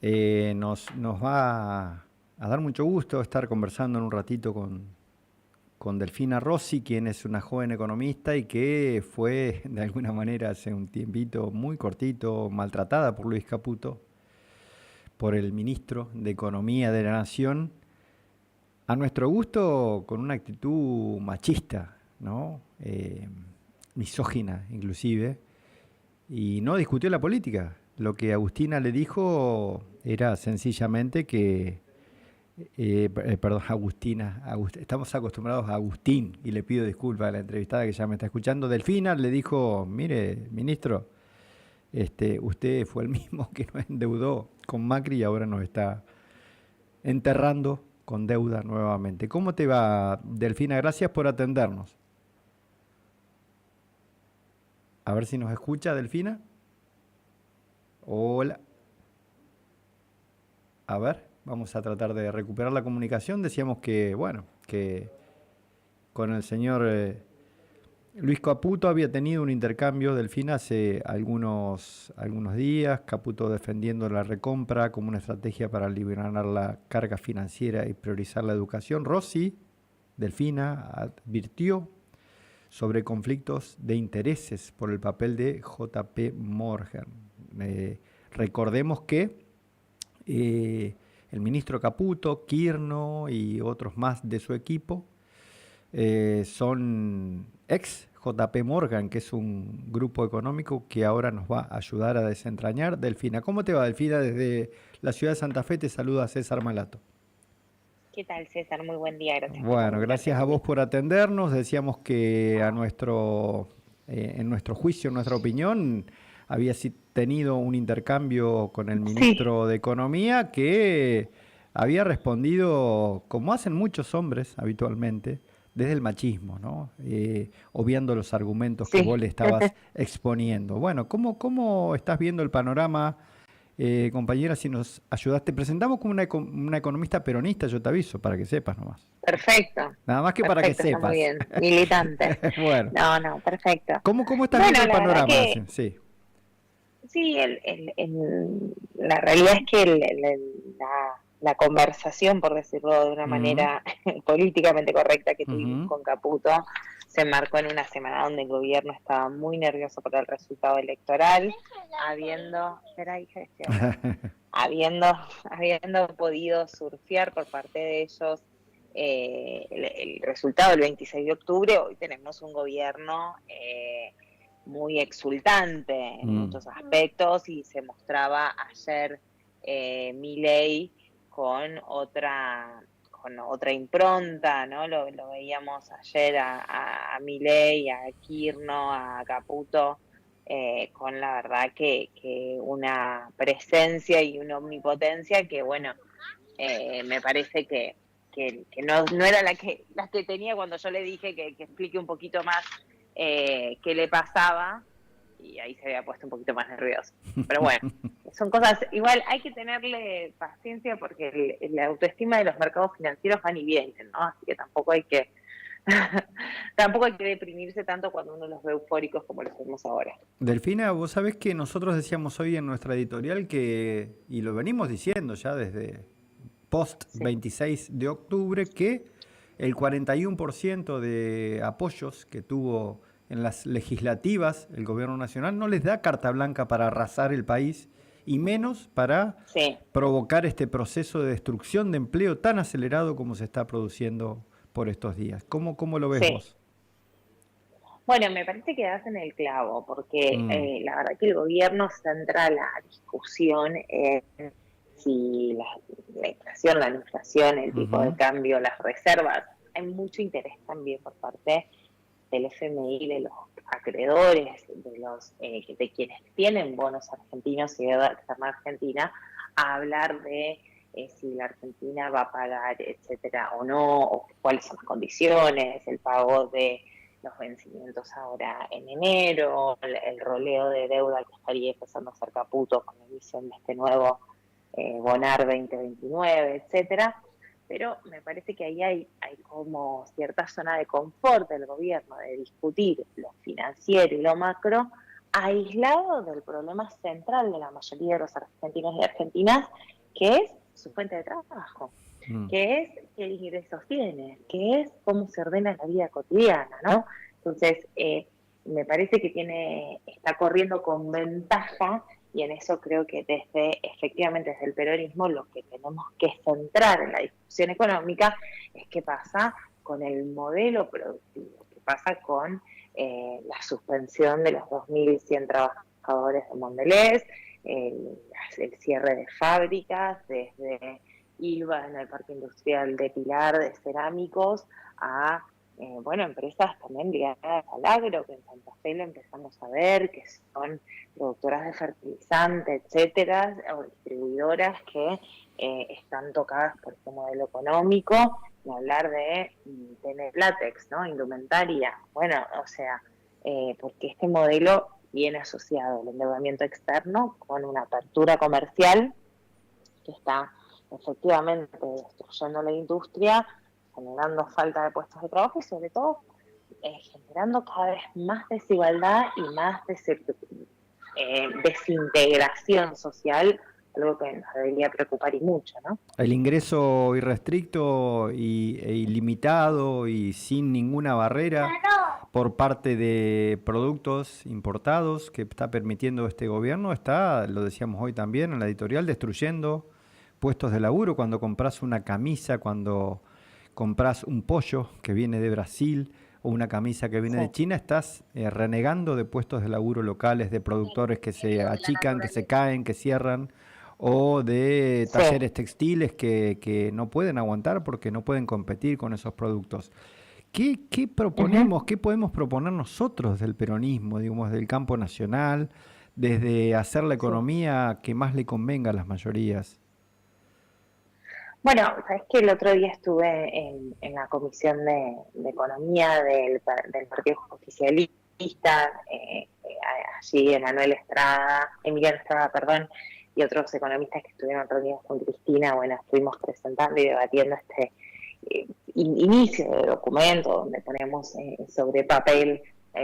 Nos va a dar mucho gusto estar conversando en un ratito con Delfina Rossi, quien es una joven economista y que fue, de alguna manera, hace un tiempito muy cortito, maltratada por Luis Caputo, por el ministro de Economía de la Nación, a nuestro gusto con una actitud machista, ¿no? Misógina, inclusive, y no discutió la política. Lo que Agustina le dijo era sencillamente que, perdón, Agustina, estamos acostumbrados a Agustín, y le pido disculpas a la entrevistada que ya me está escuchando. Delfina le dijo, mire, ministro, usted fue el mismo que nos endeudó con Macri y ahora nos está enterrando con deuda nuevamente. ¿Cómo te va, Delfina? Gracias por atendernos. A ver si nos escucha, Delfina. Hola. A ver, vamos a tratar de recuperar la comunicación. Decíamos que, bueno, que con el señor Luis Caputo había tenido un intercambio, Delfina, hace algunos días. Caputo defendiendo la recompra como una estrategia para aliviar la carga financiera y priorizar la educación. Rossi, Delfina, advirtió sobre conflictos de intereses por el papel de JP Morgan. Recordemos que el ministro Caputo, Quirno y otros más de su equipo son ex JP Morgan, que es un grupo económico que ahora nos va a ayudar a desentrañar. Delfina, ¿cómo te va, Delfina? Desde la ciudad de Santa Fe te saluda César Malato. ¿Qué tal, César? Muy buen día, gracias por Bueno, comunicarte gracias a vos conmigo. por atendernos. Decíamos que en nuestro juicio, en nuestra opinión, había tenido un intercambio con el Sí, ministro de Economía que había respondido, como hacen muchos hombres habitualmente, desde el machismo, ¿no? Obviando los argumentos que vos sí. le estabas exponiendo. Bueno, ¿cómo estás viendo el panorama, compañera? Si nos ayudas, te presentamos como una economista peronista, yo te aviso, para que sepas nomás. Perfecto, Nada más que para que perfecto, está muy sepas. bien. Militante. Bueno, No, no, perfecto. ¿cómo estás Bueno, viendo el la verdad panorama? Sí, que sí. sí, la realidad es que la conversación, por decirlo de una Ujú, manera políticamente correcta que tuvimos ujú. con Caputo, se marcó en una semana donde el gobierno estaba muy nervioso por el resultado electoral, espera hija, estoy hablando, habiendo, habiendo podido surfear por parte de ellos el resultado del 26 de octubre, hoy tenemos un gobierno muy exultante en Mm, muchos aspectos y se mostraba ayer Milei con otra impronta, ¿no? Lo veíamos ayer a Milei, a Quirno, a Caputo, con la verdad que una presencia y una omnipotencia que, bueno, me parece que no era la que tenía cuando yo le dije que explique un poquito más qué le pasaba, y ahí se había puesto un poquito más nervioso. Pero bueno, son cosas, igual hay que tenerle paciencia porque la autoestima de los mercados financieros van y vienen, ¿no? Así que tampoco hay que tampoco hay que deprimirse tanto cuando uno los ve eufóricos como los vemos ahora. Delfina, vos sabés que nosotros decíamos hoy en nuestra editorial que, y lo venimos diciendo ya desde post Sí. 26 de octubre, que el 41% de apoyos que tuvo en las legislativas el gobierno nacional no les da carta blanca para arrasar el país y menos para Sí. provocar este proceso de destrucción de empleo tan acelerado como se está produciendo por estos días. ¿Cómo lo ves Sí. vos? Bueno, me parece que das en el clavo, porque Mm, la verdad que el gobierno centra la discusión en si la inflación, el tipo de ujú, cambio, las reservas. Hay mucho interés también por parte del FMI, de los acreedores, de quienes tienen bonos argentinos y deuda externa argentina, a hablar de si la Argentina va a pagar, etcétera, o no, o cuáles son las condiciones, el pago de los vencimientos ahora en enero, el roleo de deuda que estaría empezando a ser Caputo con la emisión de este nuevo Bonar 2029, etcétera. Pero me parece que ahí hay como cierta zona de confort del gobierno de discutir lo financiero y lo macro aislado del problema central de la mayoría de los argentinos y argentinas, que es su fuente de trabajo, Mm. que es qué ingresos tiene, que es cómo se ordena la vida cotidiana, ¿no? Entonces, me parece que está corriendo con ventaja, y en eso creo que efectivamente desde el peronismo, lo que tenemos que centrar en la discusión económica es qué pasa con el modelo productivo, qué pasa con la suspensión de los 2.100 trabajadores de Mondelez, el cierre de fábricas, desde ILVA en el Parque Industrial de Pilar, de cerámicos, a empresas también ligadas al agro, que en Santa Fe lo empezamos a ver, que son productoras de fertilizante, etcétera, o distribuidoras que están tocadas por este modelo económico, y hablar de tener látex, ¿no? Indumentaria. Bueno, o sea, porque este modelo viene asociado al endeudamiento externo con una apertura comercial que está efectivamente destruyendo la industria, generando falta de puestos de trabajo y sobre todo generando cada vez más desigualdad y más desintegración social, algo que nos debería preocupar y mucho, ¿no? El ingreso irrestricto e ilimitado y sin ninguna barrera por parte de productos importados que está permitiendo este gobierno está, lo decíamos hoy también en la editorial, destruyendo puestos de laburo. Cuando compras una camisa, cuando compras un pollo que viene de Brasil o una camisa que viene Sí. de China, estás renegando de puestos de laburo locales, de productores que se achican, que se caen, que cierran, o de Sí. talleres textiles que no pueden aguantar porque no pueden competir con esos productos. ¿Qué proponemos, Uh-huh. qué podemos proponer nosotros del peronismo, digamos, del campo nacional, desde hacer la Sí. economía que más le convenga a las mayorías? Bueno, sabes que el otro día estuve en la comisión de economía del Partido Justicialista, allí Emiliano Estrada, perdón, y otros economistas que estuvieron reunidos con Cristina. Bueno, estuvimos presentando y debatiendo este inicio de documento donde ponemos sobre papel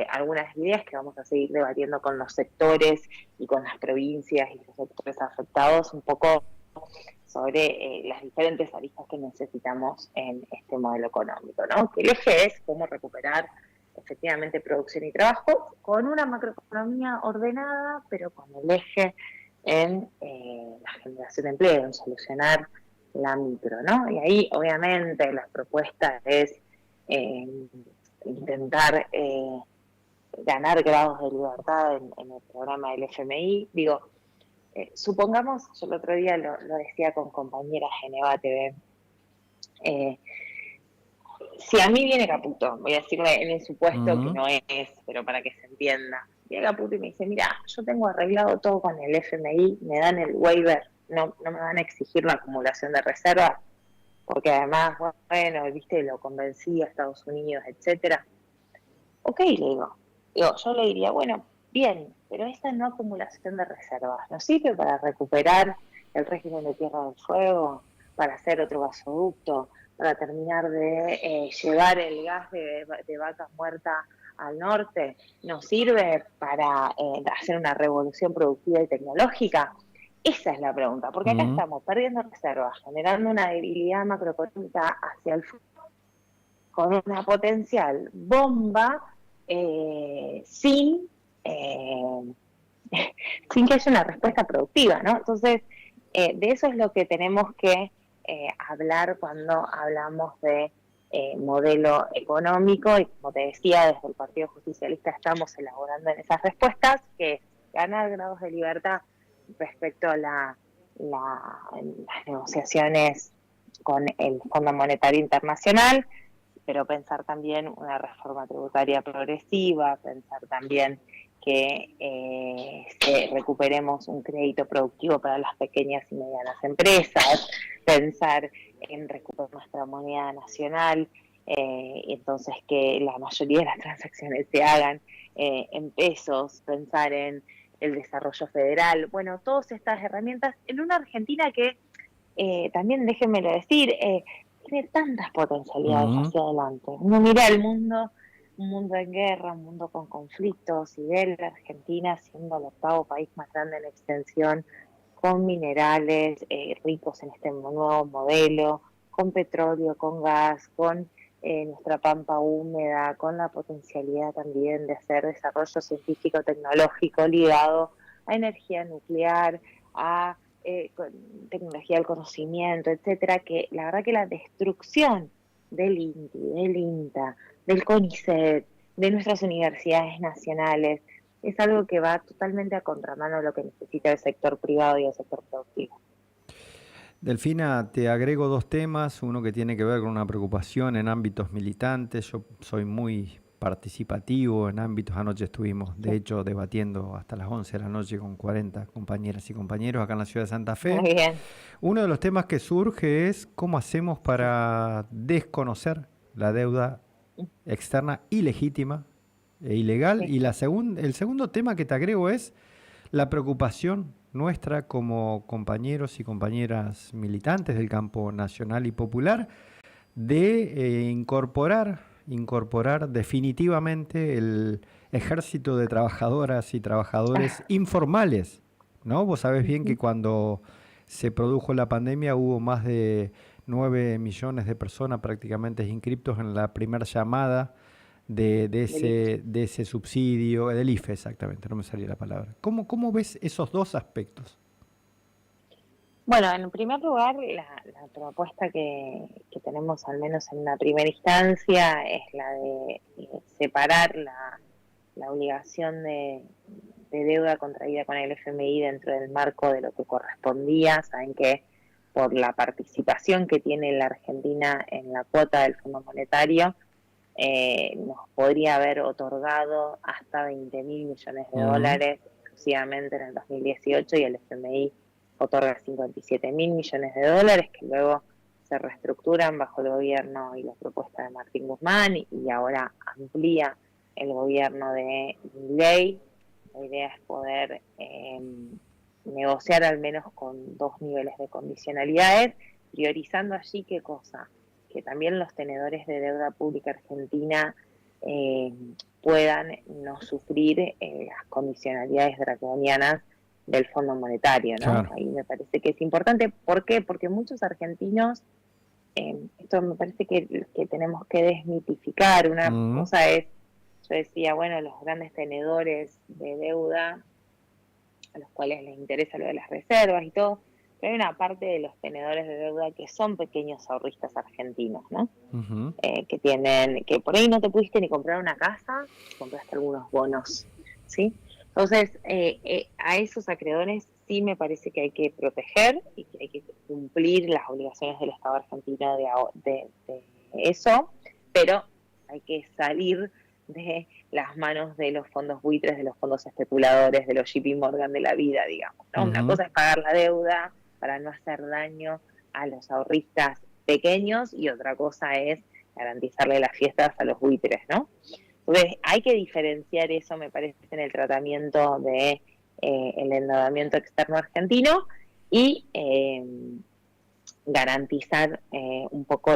algunas ideas que vamos a seguir debatiendo con los sectores y con las provincias y los sectores afectados, un poco sobre las diferentes aristas que necesitamos en este modelo económico, ¿no? Que el eje es cómo recuperar efectivamente producción y trabajo con una macroeconomía ordenada, pero con el eje en la generación de empleo, en solucionar la micro, ¿no? Y ahí, obviamente, la propuesta es eh, intentar ganar grados de libertad en el programa del FMI. Digo, supongamos, yo el otro día lo decía con compañeras en EVA TV, si a mí viene Caputo, voy a decirle en el supuesto que Ujú. no es, pero para que se entienda, viene Caputo y me dice, mira, yo tengo arreglado todo con el FMI, me dan el waiver, no me van a exigir la acumulación de reservas, porque además, bueno, viste, lo convencí a Estados Unidos, etcétera. Ok, le yo le diría, bueno, bien, pero esa no acumulación de reservas nos sirve para recuperar el régimen de Tierra del Fuego, para hacer otro gasoducto, para terminar de llevar el gas de vaca muerta al norte, nos sirve para hacer una revolución productiva y tecnológica. Esa es la pregunta, porque acá Ujú. estamos perdiendo reservas, generando una debilidad macroeconómica hacia el futuro, con una potencial bomba sin, sin que haya una respuesta productiva, ¿no? Entonces, de eso es lo que tenemos que hablar cuando hablamos de modelo económico, y como te decía, desde el Partido Justicialista estamos elaborando en esas respuestas, que es ganar grados de libertad respecto a las negociaciones con el Fondo Monetario Internacional, pero pensar también una reforma tributaria progresiva, pensar también que recuperemos un crédito productivo para las pequeñas y medianas empresas, pensar en recuperar nuestra moneda nacional, entonces que la mayoría de las transacciones se hagan en pesos, pensar en el desarrollo federal, bueno, todas estas herramientas en una Argentina que también déjenmelo decir, tiene tantas potencialidades Ujú. hacia adelante. Uno mira el mundo un mundo en guerra, un mundo con conflictos, y ver la Argentina siendo el octavo país más grande en extensión, con minerales ricos en este nuevo modelo, con petróleo, con gas, con nuestra pampa húmeda, con la potencialidad también de hacer desarrollo científico-tecnológico ligado a energía nuclear, a tecnología del conocimiento, etcétera, que la verdad que la destrucción del INTI, del INTA, del CONICET, de nuestras universidades nacionales, es algo que va totalmente a contramano de lo que necesita el sector privado y el sector productivo. Delfina, te agrego dos temas, uno que tiene que ver con una preocupación en ámbitos militantes. Yo soy muy participativo en ámbitos, anoche estuvimos de Sí. hecho debatiendo hasta las 11 de la noche con 40 compañeras y compañeros acá en la ciudad de Santa Fe. Muy bien. Uno de los temas que surge es cómo hacemos para desconocer la deuda externa ilegítima e ilegal. Sí. Y el segundo tema que te agrego es la preocupación nuestra como compañeros y compañeras militantes del campo nacional y popular de incorporar definitivamente el ejército de trabajadoras y trabajadores Ah, informales, ¿no? Vos sabés bien que ujú. cuando se produjo la pandemia hubo más de 9 millones de personas prácticamente inscriptos en la primera llamada Del IFE. de ese subsidio, del IFE exactamente, no me salía la palabra. ¿Cómo ves esos dos aspectos? Bueno, en primer lugar, la propuesta que tenemos, al menos en una primera instancia, es la de separar la obligación de deuda contraída con el FMI dentro del marco de lo que correspondía. Saben que por la participación que tiene la Argentina en la cuota del Fondo Monetario, nos podría haber otorgado hasta 20.000 millones de Ujú. dólares exclusivamente en el 2018, y el FMI otorga 57.000 millones de dólares que luego se reestructuran bajo el gobierno y la propuesta de Martín Guzmán, y ahora amplía el gobierno de Milei. La idea es poder negociar al menos con dos niveles de condicionalidades, priorizando allí qué cosa, que también los tenedores de deuda pública argentina eh, puedan no sufrir las condicionalidades draconianas del Fondo Monetario, ¿no? Claro. Ahí me parece que es importante. ¿Por qué? Porque muchos argentinos, esto me parece que tenemos que desmitificar. Una Ujú. cosa es, yo decía, bueno, los grandes tenedores de deuda, a los cuales les interesa lo de las reservas y todo, pero hay una parte de los tenedores de deuda que son pequeños ahorristas argentinos, ¿no? Ujú. Que por ahí no te pudiste ni comprar una casa, compraste algunos bonos, ¿sí? Entonces, a esos acreedores sí me parece que hay que proteger y que hay que cumplir las obligaciones del Estado argentino de eso, pero hay que salir de las manos de los fondos buitres, de los fondos especuladores, de los JP Morgan de la vida, digamos, ¿no? Una Ujú. cosa es pagar la deuda para no hacer daño a los ahorristas pequeños, y otra cosa es garantizarle las fiestas a los buitres, ¿no? Entonces hay que diferenciar eso, me parece, en el tratamiento de el endeudamiento externo argentino, y garantizar un poco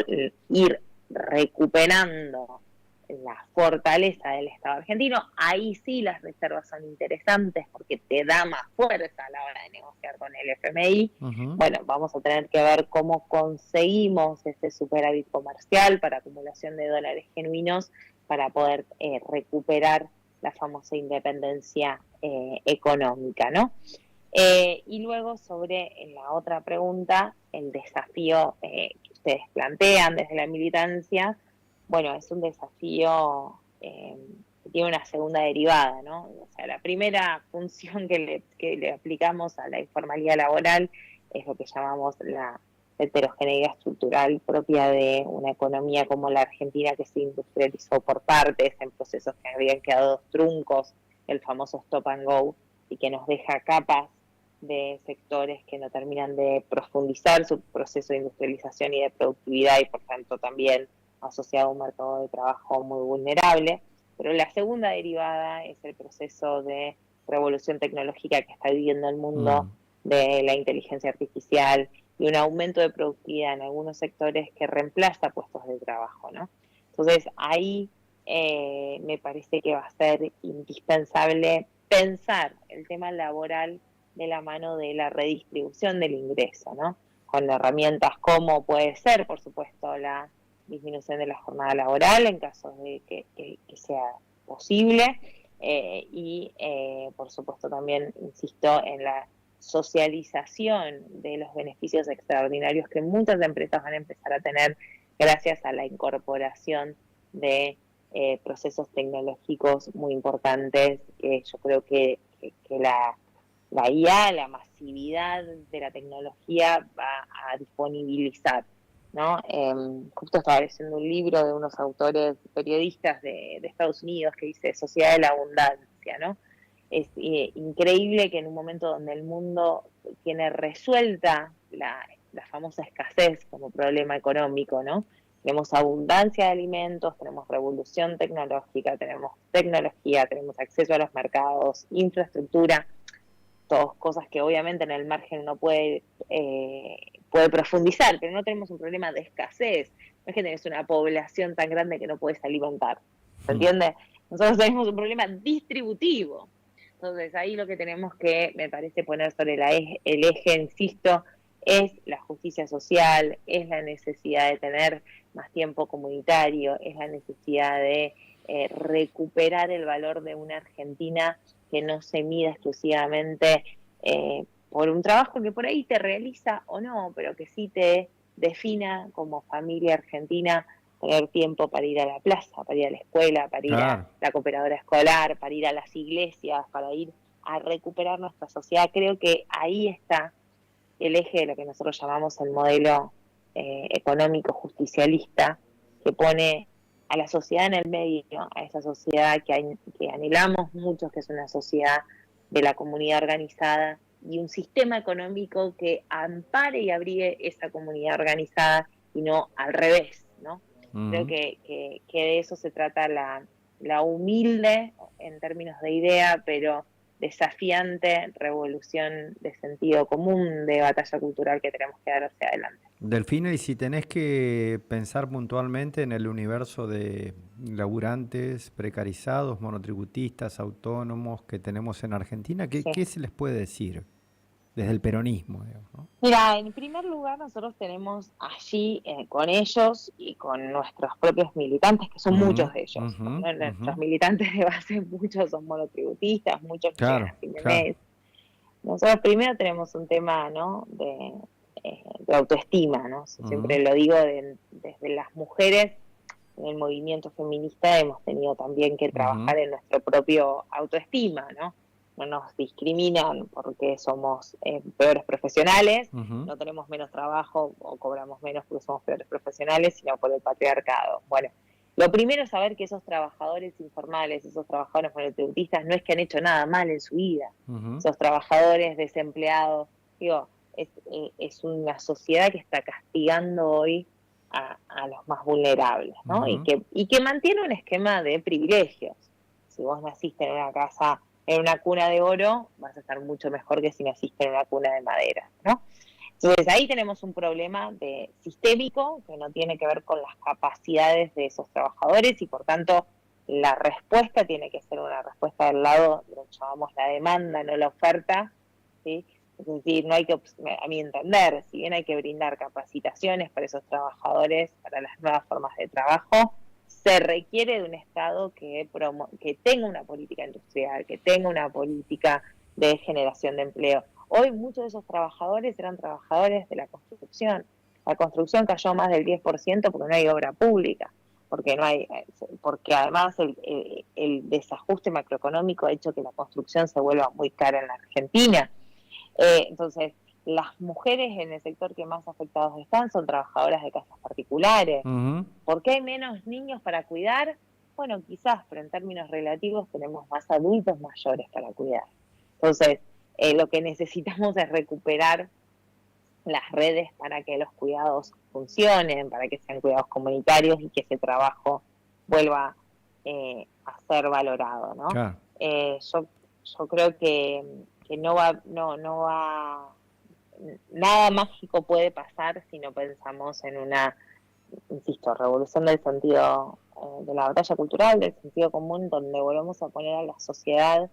ir recuperando la fortaleza del Estado argentino. Ahí sí las reservas son interesantes porque te da más fuerza a la hora de negociar con el FMI. Ujú. Bueno, vamos a tener que ver cómo conseguimos ese superávit comercial para acumulación de dólares genuinos para poder recuperar la famosa independencia económica, ¿no? Y luego sobre la otra pregunta, el desafío que ustedes plantean desde la militancia, bueno, es un desafío que tiene una segunda derivada, ¿no? O sea, la primera función que le aplicamos a la informalidad laboral es lo que llamamos la heterogeneidad estructural propia de una economía como la Argentina, que se industrializó por partes en procesos que habían quedado truncos, el famoso stop and go, y que nos deja capas de sectores que no terminan de profundizar su proceso de industrialización y de productividad, y por tanto también asociado a un mercado de trabajo muy vulnerable. Pero la segunda derivada es el proceso de revolución tecnológica que está viviendo el mundo, Mm. de la inteligencia artificial y un aumento de productividad en algunos sectores que reemplaza puestos de trabajo, ¿no? Entonces ahí me parece que va a ser indispensable pensar el tema laboral de la mano de la redistribución del ingreso, ¿no? Con herramientas como puede ser, por supuesto, la disminución de la jornada laboral en caso de que sea posible, por supuesto también, insisto, en la socialización de los beneficios extraordinarios que muchas empresas van a empezar a tener gracias a la incorporación de procesos tecnológicos muy importantes, que yo creo que la IA, la masividad de la tecnología va a disponibilizar, ¿no? Justo estaba leyendo un libro de unos autores periodistas de Estados Unidos que dice Sociedad de la Abundancia, ¿no? Es increíble que en un momento donde el mundo tiene resuelta la famosa escasez como problema económico, ¿no? Tenemos abundancia de alimentos, tenemos revolución tecnológica, tenemos tecnología, tenemos acceso a los mercados, infraestructura, todas cosas que obviamente en el margen uno puede profundizar, pero no tenemos un problema de escasez. No es que tenés una población tan grande que no puedes alimentar, ¿se entiende? Nosotros tenemos un problema distributivo. Entonces ahí lo que tenemos que, me parece, poner sobre el eje, insisto, es la justicia social, es la necesidad de tener más tiempo comunitario, es la necesidad de recuperar el valor de una Argentina que no se mida exclusivamente por un trabajo que por ahí te realiza o no, pero que sí te defina como familia argentina, tener tiempo para ir a la plaza, para ir a la escuela, para ir a Claro. la cooperadora escolar, para ir a las iglesias, para ir a recuperar nuestra sociedad. Creo que ahí está el eje de lo que nosotros llamamos el modelo económico justicialista, que pone a la sociedad en el medio, a esa sociedad que anhelamos muchos, que es una sociedad de la comunidad organizada, y un sistema económico que ampare y abrigue esa comunidad organizada y no al revés, ¿no? Creo que de eso se trata la humilde, en términos de idea, pero desafiante revolución de sentido común, de batalla cultural que tenemos que dar hacia adelante. Delfina, y si tenés que pensar puntualmente en el universo de laburantes precarizados, monotributistas, autónomos que tenemos en Argentina, Sí. ¿qué se les puede decir desde el peronismo, digamos, ¿no? Mira, en primer lugar nosotros tenemos allí con ellos y con nuestros propios militantes, que son muchos de ellos, ¿no? Nuestros militantes de base, muchos son monotributistas, muchos que llegan Claro, a fin de claro. mes. Nosotros primero tenemos un tema, ¿no?, de autoestima, ¿no? Siempre lo digo, desde las mujeres en el movimiento feminista hemos tenido también que trabajar en nuestro propio autoestima, ¿no? No nos discriminan porque somos peores profesionales, no tenemos menos trabajo o cobramos menos porque somos peores profesionales, sino por el patriarcado. Bueno, lo primero es saber que esos trabajadores informales, esos trabajadores monotributistas, no es que han hecho nada mal en su vida. Esos trabajadores desempleados, digo, es una sociedad que está castigando hoy a los más vulnerables, ¿no? Y que mantiene un esquema de privilegios. Si vos naciste en una casa, en una cuna de oro, vas a estar mucho mejor que si naciste en una cuna de madera, ¿no? Entonces ahí tenemos un problema sistémico que no tiene que ver con las capacidades de esos trabajadores y por tanto la respuesta tiene que ser una respuesta del lado de lo que llamamos la demanda, no la oferta, ¿sí? Es decir, no hay que, a mi entender, si bien hay que brindar capacitaciones para esos trabajadores, para las nuevas formas de trabajo, se requiere de un Estado que tenga una política industrial, que tenga una política de generación de empleo. Hoy muchos de esos trabajadores eran trabajadores de la construcción. La construcción cayó más del 10% porque no hay obra pública, porque además el desajuste macroeconómico ha hecho que la construcción se vuelva muy cara en la Argentina. Entonces, las mujeres en el sector que más afectados están son trabajadoras de casas particulares. ¿Por qué hay menos niños para cuidar? Bueno, quizás, pero en términos relativos tenemos más adultos mayores para cuidar. Entonces, lo que necesitamos es recuperar las redes para que los cuidados funcionen, para que sean cuidados comunitarios y que ese trabajo vuelva a ser valorado, ¿no? Claro. Yo creo que no va, nada mágico puede pasar si no pensamos en una, insisto, revolución del sentido de la batalla cultural, del sentido común, donde volvemos a poner a la sociedad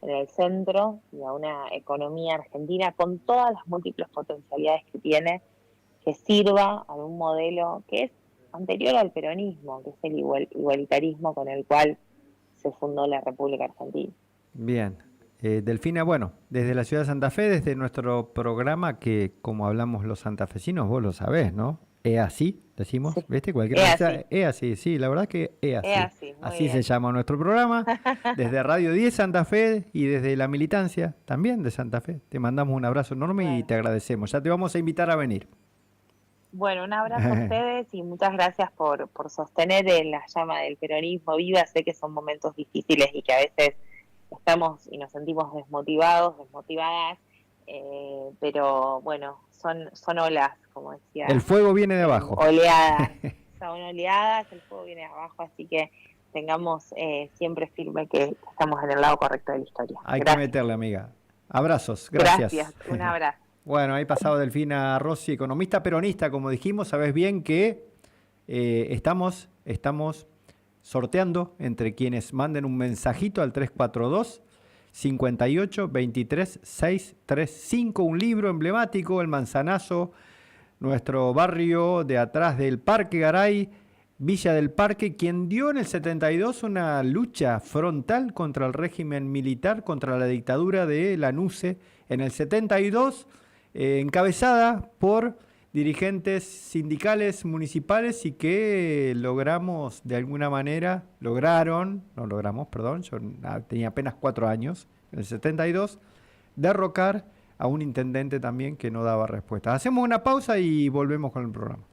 en el centro y a una economía argentina con todas las múltiples potencialidades que tiene, que sirva a un modelo que es anterior al peronismo, que es el igualitarismo con el cual se fundó la República Argentina. Bien. Delfina, bueno, desde la ciudad de Santa Fe, desde nuestro programa, que como hablamos los santafesinos, vos lo sabés, ¿no? Es así, decimos, Sí, ¿viste? Cualquier es cosa, así, es así, sí, la verdad que es es así. así, muy Así se bien. llama nuestro programa, desde Radio 10 Santa Fe y desde la militancia también de Santa Fe. Te mandamos un abrazo enorme y Bueno, te agradecemos. Ya te vamos a invitar a venir. bueno, un abrazo a ustedes y muchas gracias por sostener la llama del peronismo viva. Sé que son momentos difíciles y que a veces estamos y nos sentimos desmotivados, desmotivadas, pero bueno, son olas, como El decía, fuego viene de abajo. oleadas, son oleadas, el fuego viene de abajo, así que tengamos siempre firme que estamos en el lado correcto de la historia. Hay que Gracias, meterle, amiga. Abrazos, gracias, gracias. un abrazo. Bueno, ahí pasado Delfina Rossi, economista peronista, como dijimos, sabes bien que estamos sorteando entre quienes manden un mensajito al 342 58 23 635, un libro emblemático, El Manzanazo, nuestro barrio de atrás del Parque Garay, Villa del Parque, quien dio en el 72 una lucha frontal contra el régimen militar, contra la dictadura de Lanusse en el 72, encabezada por dirigentes sindicales municipales y que logramos de alguna manera, yo tenía apenas 4 años, en el 72, derrocar a un intendente también que no daba respuesta. Hacemos una pausa y volvemos con el programa.